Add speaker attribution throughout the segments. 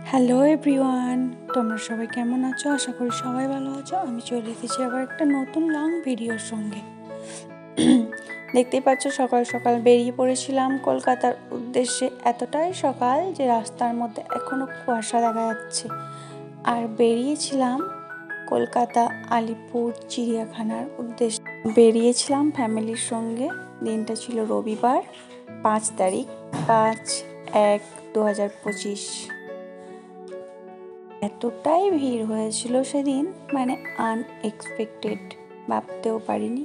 Speaker 1: Hello everyone, তোমরা সবাই কেমন আছো? আশা করি সবাই ভালো আছো। আমি চলে এসেছি আবার একটা নতুন লং ভিডিওর সঙ্গে। দেখতেই পাচ্ছ, সকাল সকাল বেরিয়ে পড়েছিলাম কলকাতার উদ্দেশ্যে। এতটাই সকাল যে রাস্তার মধ্যে এখনো কুয়াশা দেখা যাচ্ছে। আর বেরিয়েছিলাম কলকাতা আলিপুর চিড়িয়াখানার উদ্দেশ্যে। বেরিয়েছিলাম ফ্যামিলির সঙ্গে। দিনটা ছিল রবিবার, 5 তারিখ, 5/1/2025। এতটাই ভিড় হয়েছিল সেদিন, মানে আনএক্সপেক্টেড, ভাবতেও পারিনি,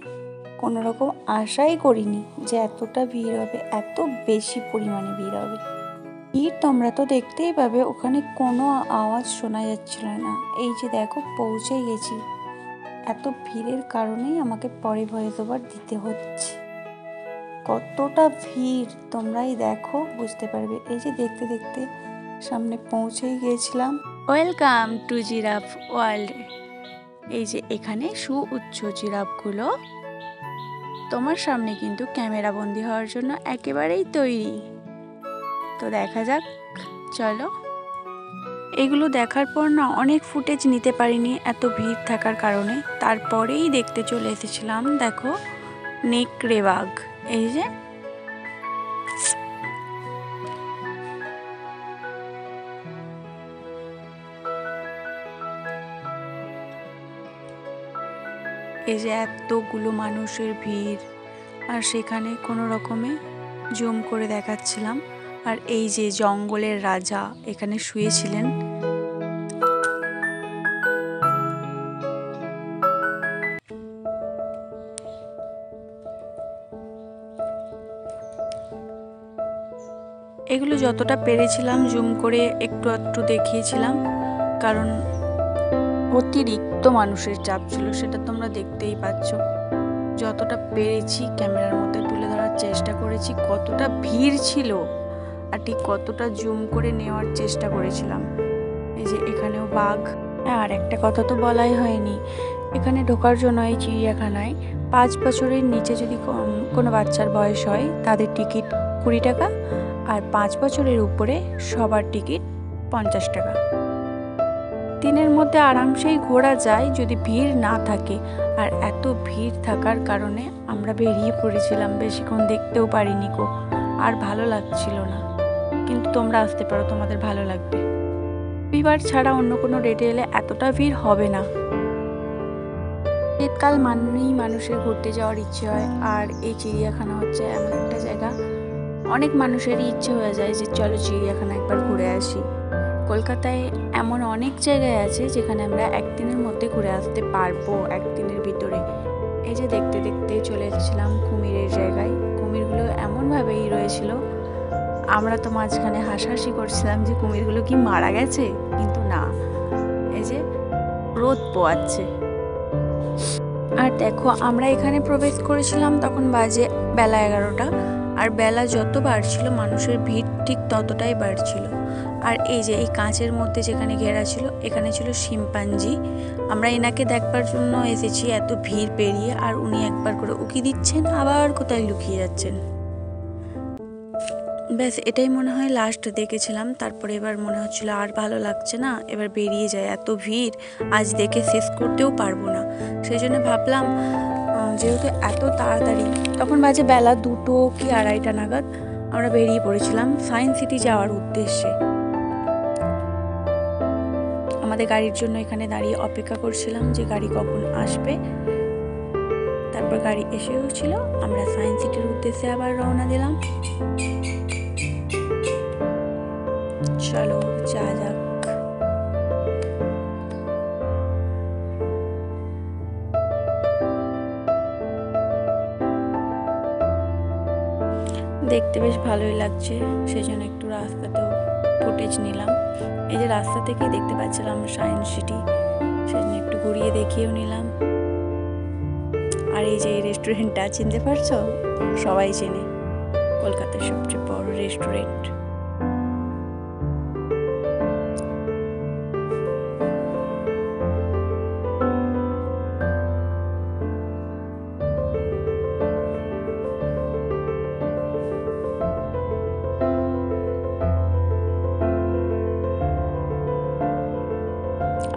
Speaker 1: কোনো রকম আশাই করিনি যে এতটা ভিড় হবে, এত বেশি পরিমাণে ভিড় হবে। ভিড় তোমরা তো দেখতেই পাবে, ওখানে কোনো আওয়াজ শোনা যাচ্ছিল না। এই যে দেখো, পৌঁছে গেছি। এত ভিড়ের কারণেই আমাকে পরে ভয়েস ওভার দিতে হচ্ছে। কতটা ভিড় তোমরাই দেখো, বুঝতে পারবে। এই যে দেখতে দেখতে সামনে পৌঁছেই গিয়েছিলাম। Welcome to giraffe world. এই যে এখানে সুউচ্চ জিরাফগুলো তোমার সামনে কিন্তু ক্যামেরা বন্দি হওয়ার জন্য একেবারেই তৈরি। তো দেখা যাক, চলো। এগুলো দেখার পর না অনেক ফুটেজ নিতে পারিনি এত ভিড় থাকার কারণে। তারপরেই দেখতে চলে এসেছিলাম, দেখো, নেকড়ে বাঘ। এই যে এতগুলো মানুষের ভিড়, আর সেখানে কোনো রকমে জুম করে দেখাচ্ছিলাম। আর এই যে জঙ্গলের রাজা এখানে শুয়েছিলেন। এগুলো যতটা পেরেছিলাম জুম করে একটু একটু দেখিয়েছিলাম, কারণ অতিরিক্ত মানুষের চাপ ছিল, সেটা তোমরা দেখতেই পাচ্ছ। যতটা পেরেছি ক্যামেরার মধ্যে তুলে ধরার চেষ্টা করেছি, কতটা ভিড় ছিল আর ঠিক কতটা জুম করে নেওয়ার চেষ্টা করেছিলাম। এই যে এখানেও বাঘ। আর একটা কথা তো বলাই হয়নি, এখানে ঢোকার জন্য এই চিড়িয়াখানায় 5 বছরের নিচে যদি কোনো বাচ্চার বয়স হয় তাদের টিকিট 20 টাকা, আর 5 বছরের উপরে সবার টিকিট 50 টাকা। দিনের মধ্যে আরামসেই ঘোরা যায় যদি ভিড় না থাকে। আর এত ভিড় থাকার কারণে আমরা বেরিয়ে পড়েছিলাম, বেশিক্ষণ দেখতেও পারিনি গো, আর ভালো লাগছিল না। কিন্তু তোমরা আসতে পারো, তোমাদের ভালো লাগবে। রবিবার ছাড়া অন্য কোনো ডেটে এলে এতটা ভিড় হবে না। শীতকাল মানেই মানুষের ঘুরতে যাওয়ার ইচ্ছে হয়। আর এই চিড়িয়াখানা হচ্ছে এমন একটা জায়গা, অনেক মানুষেরই ইচ্ছে হয়ে যায় যে চলো চিড়িয়াখানা একবার ঘুরে আসি। কলকাতায় এমন অনেক জায়গায় আছে যেখানে আমরা একদিনের মধ্যে ঘুরে আসতে পারবো, একদিনের ভিতরে। এই যে দেখতে দেখতে চলে এসেছিলাম কুমিরের জায়গায়। কুমিরগুলো এমনভাবেই রয়েছিল, আমরা তো মাঝখানে হাসাহাসি করছিলাম যে কুমিরগুলো কি মারা গেছে, কিন্তু না, এই যে রোদ পোয়াচ্ছে। আর দেখো, আমরা এখানে প্রবেশ করেছিলাম তখন বাজে বেলা 11টা। আর বেলা যত বাড়ছিল মানুষের ভিড় ঠিক ততটাই বাড়ছিল। আর এই যে এই কাঁচের মধ্যে যেখানে ঘেরা ছিল, এখানে ছিল শিম্পাঞ্জি। আমরা এনাকে দেখবার জন্য এসেছি এত ভিড় পেরিয়ে, আর উনি একবার করে উকি দিচ্ছেন, আবার কোথায় লুকিয়ে যাচ্ছেন। ব্যাস এটাই মনে হয় লাস্ট দেখেছিলাম। তারপরে এবার মনে হচ্ছিল আর ভালো লাগছে না, এবার বেরিয়ে যায়, এত ভিড় আজ দেখে শেষ করতেও পারবো না। সেই জন্য ভাবলাম, যেহেতু এত তাড়াতাড়ি, তখন বাজে বেলা 2টো কি 2:30 নাগাদ, আমরা বেরিয়ে পড়েছিলাম সায়েন্স সিটি যাওয়ার উদ্দেশ্যে। আমাদের গাড়ির জন্য এখানে দাঁড়িয়ে অপেক্ষা করছিলাম যে গাড়ি কখন আসবে। তারপর গাড়ি এসেও ছিল, আমরা সায়েন্স সিটির উদ্দেশ্যে আবার রওনা দিলাম। চলো যা যাক। দেখতে বেশ ভালোই লাগছে, সেই জন্য একটু রাস্তাতেও ফুটেজ নিলাম। এই যে রাস্তা থেকে দেখতে পাচ্ছিলাম সায়েন্স সিটি, সেই জন্য একটু ঘুরিয়ে দেখিয়েও নিলাম। আর এই যে এই রেস্টুরেন্টটা চিনতে পারছো, সবাই চেনে, কলকাতার সবচেয়ে বড় রেস্টুরেন্ট।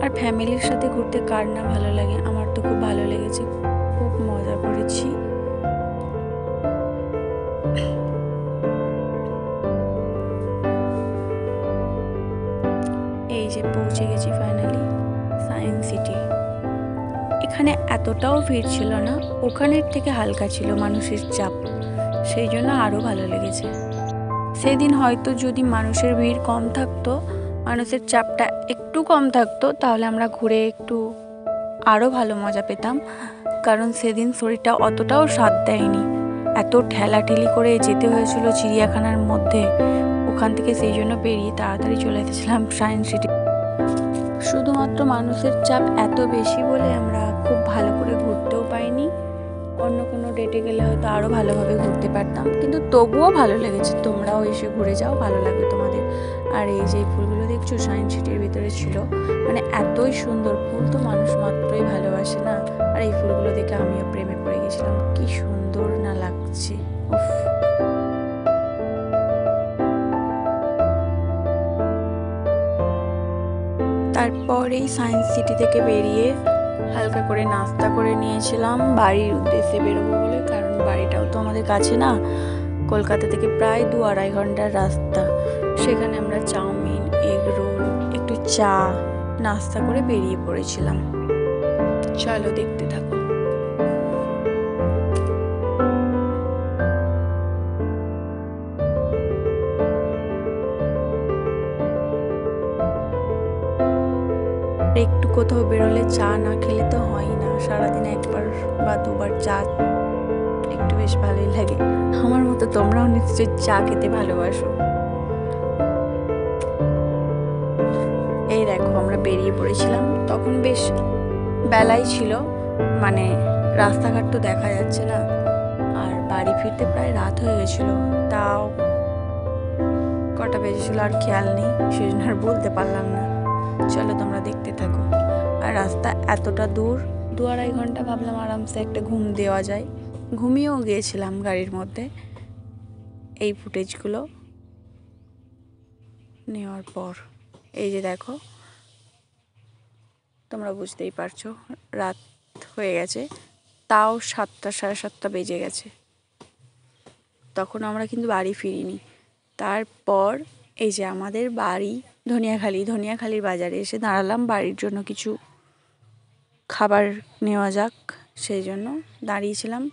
Speaker 1: আর ফ্যামিলির সাথে ঘুরতে কার না ভালো লাগে, আমার তো খুব ভালো লেগেছে, খুব মজা করেছি। এই যে পৌঁছে গেছি ফাইনালি সায়েন্স সিটি। এখানে এতটাও ভিড় ছিল না, ওখানের থেকে হালকা ছিল মানুষের চাপ, সেই জন্য আরও ভালো লেগেছে। সেদিন হয়তো যদি মানুষের ভিড় কম থাকতো, মানুষের চাপটা একটু কম থাকতো, তাহলে আমরা ঘুরে একটু আরও ভালো মজা পেতাম। কারণ সেদিন শরীরটা অতটাও সাথ দেয়নি, এত ঠেলাঠেলি করে যেতে হয়েছিল চিড়িয়াখানার মধ্যে, ওখান থেকে সেই জন্য বেরিয়ে তাড়াতাড়ি চলে এসেছিলাম সায়েন্স সিটি। শুধুমাত্র মানুষের চাপ এত বেশি বলে আমরা খুব ভালো করে ঘুরতেও পাইনি। অন্য কোনো ডেটে গেলে হয়তো আরও ভালোভাবে ঘুরতে পারতাম, কিন্তু তবুও ভালো লেগেছে। তোমরাও এসে ঘুরে যাও, ভালো লাগবে তোমাদের। আর এই যে ফুলগুলো দেখছো সায়েন্স সিটির ভিতরে ছিল, মানে এতই সুন্দর ফুল তো মানুষ মাত্রই ভালোবাসে না। আর এই ফুলগুলো দেখে আমিও প্রেমে পড়ে গেছিলাম, কি সুন্দর না লাগছে, উফ। তারপর এই সায়েন্স সিটি থেকে বেরিয়ে হালকা করে নাস্তা করে নিয়েছিলাম বাড়ির উদ্দেশ্যে বেরোবো বলে, কারণ বাড়িটাও তো আমাদের কাছে না, কলকাতা থেকে প্রায় 2-2.5 ঘন্টার রাস্তা। সেখানে আমরা চাউমিন, এগ রোল, একটু চা নাস্তা করে বেরিয়ে পড়েছিলাম। চলো দেখতে থাকো। একটু কোথাও বেরোলে চা না খেলে তো হয় না, সারাদিনে 1বার বা 2বার চা একটু বেশ ভালোই লাগে। আমার মতো তোমরাও নিশ্চয়ই চা খেতে ভালোবাসো। এই দেখো আমরা বেরিয়ে পড়েছিলাম, তখন বেশ বেলাই ছিল, মানে রাস্তাঘাট তো দেখা যাচ্ছে না, আর বাড়ি ফিরতে প্রায় রাত হয়ে গেছিল। তাও কটা বেজেছিল আর খেয়াল নেই, সেজন্য আর বলতে পারলাম না। চলো তোমরা দেখতে থাকো। আর রাস্তা এতটা দূর, 2-2.5 ঘন্টা, ভাবলাম আরামসে একটা ঘুম দেওয়া যায়, ঘুমিয়েও গিয়েছিলাম গাড়ির মধ্যে। এই ফুটেজগুলো নেওয়ার পর এই যে দেখো, তোমরা বুঝতেই পারছো রাত হয়ে গেছে, তাও 7টা 7:30 বেজে গেছে, তখন আমরা কিন্তু বাড়ি ফিরিনি। তারপর এই যে আমাদের বাড়ি ধনিয়াখালির বাজারে এসে দাঁড়ালাম, বাড়ির জন্য কিছু খাবার নেওয়া যাক, সেই জন্য দাঁড়িয়েছিলাম,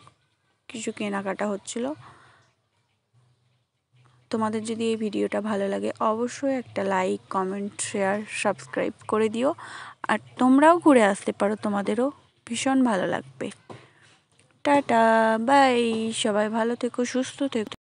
Speaker 1: কিছু কেনাকাটা হচ্ছিল। তোমাদের যদি এই ভিডিওটা ভালো লাগে অবশ্যই একটা লাইক, কমেন্ট, শেয়ার, সাবস্ক্রাইব করে দিও। আর তোমরাও ঘুরে আসতে পারো, তোমাদেরও ভীষণ ভালো লাগবে। টাটা, বাই, সবাই ভালো থেকো, সুস্থ থেকো।